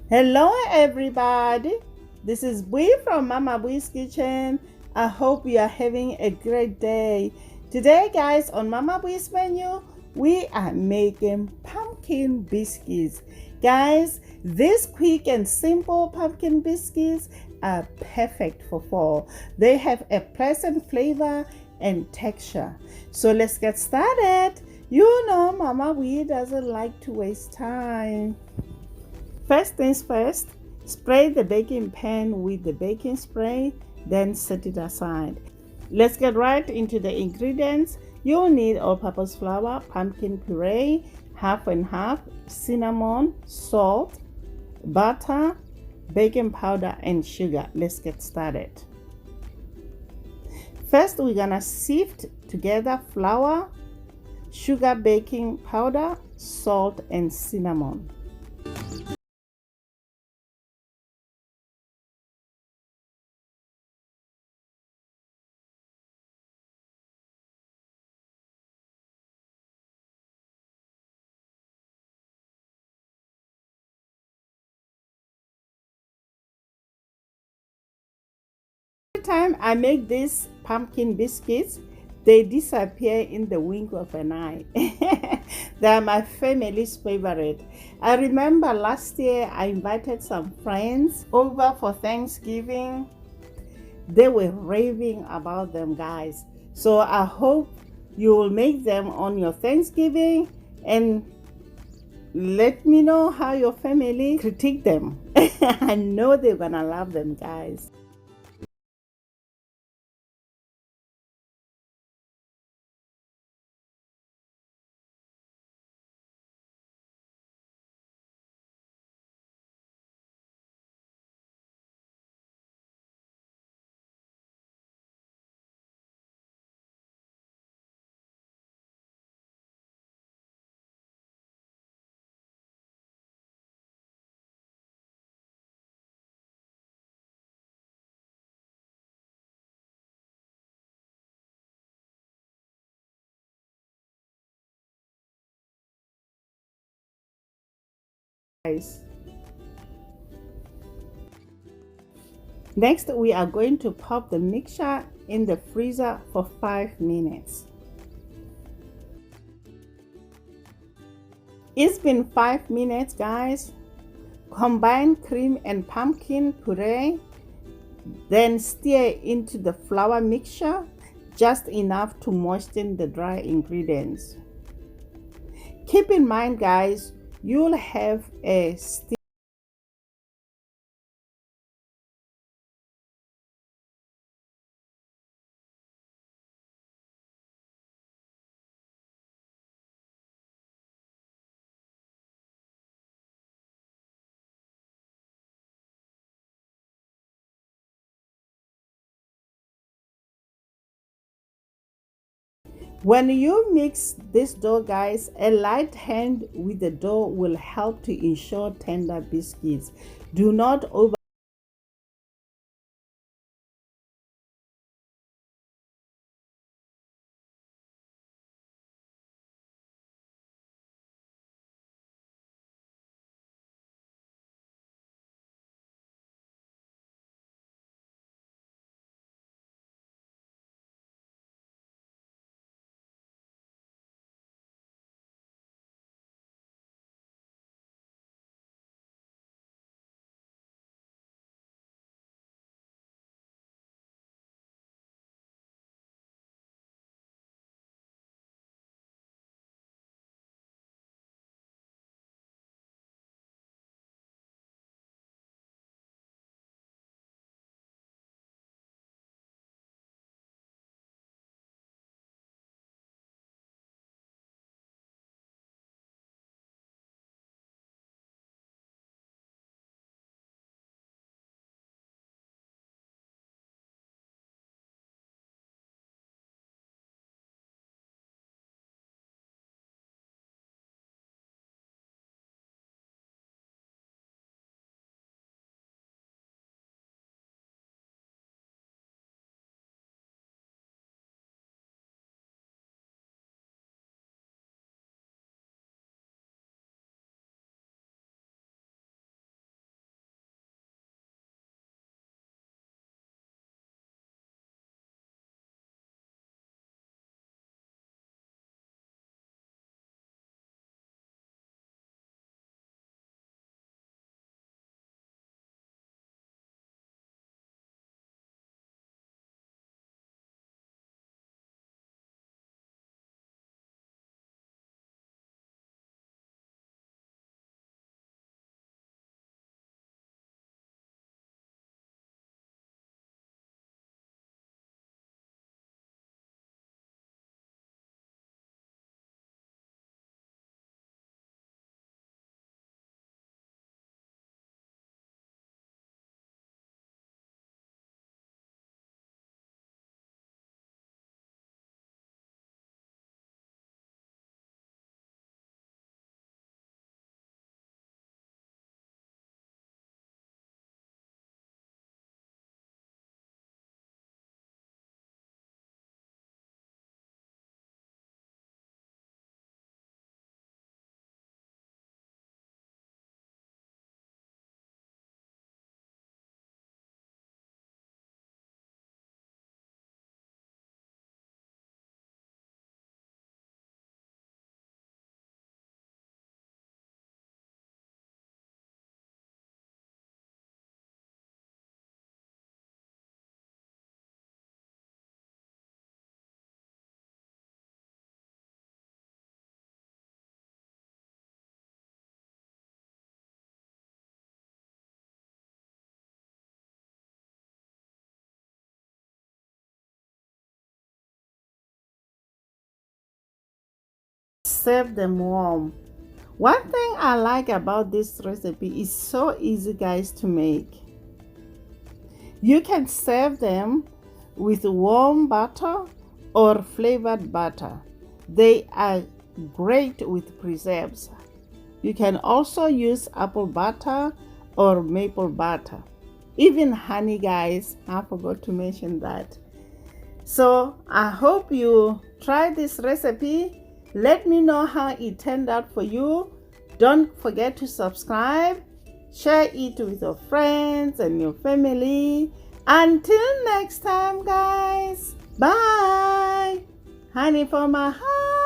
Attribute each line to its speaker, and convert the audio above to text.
Speaker 1: Hello, everybody. This is Bui from Mama Bui's Kitchen. I hope you are having a great day. Today, guys, on Mama Bui's menu, we are making pumpkin biscuits. Guys, these quick and simple pumpkin biscuits are perfect for fall. They have a pleasant flavor and texture. So let's get started. You know, Mama Bui doesn't like to waste time. First things first, spray the baking pan with the baking spray, then set it aside. Let's get right into the ingredients. You'll need all-purpose flour, pumpkin puree, half and half, cinnamon, salt, butter, baking powder, and sugar. Let's get started. First, we're gonna sift together flour, sugar, baking powder, salt, and cinnamon. Time I make these pumpkin biscuits, they disappear in the wink of an eye. They are my family's favorite. I remember last year I invited some friends over for Thanksgiving. They were raving about them, guys. So I hope you will make them on your Thanksgiving and let me know how your family critique them. I know they're gonna love them, guys. Next, we are going to pop the mixture in the freezer for 5 minutes. It's been 5 minutes, guys. Combine cream and pumpkin puree, then stir into the flour mixture just enough to moisten the dry ingredients. Keep in mind, guys, you'll have a When you mix this dough, guys, a light hand with the dough will help to ensure tender biscuits. Do not over serve them warm. One thing I like about this recipe is so easy, guys, to make. You can serve them with warm butter or flavored butter. They are great with preserves. You can also use apple butter or maple butter. Even honey, guys. I forgot to mention that. So I hope you try this recipe. Let me know how it turned out for you. Don't forget to subscribe. Share it with your friends and your family. Until next time, guys. Bye. Honey for my heart.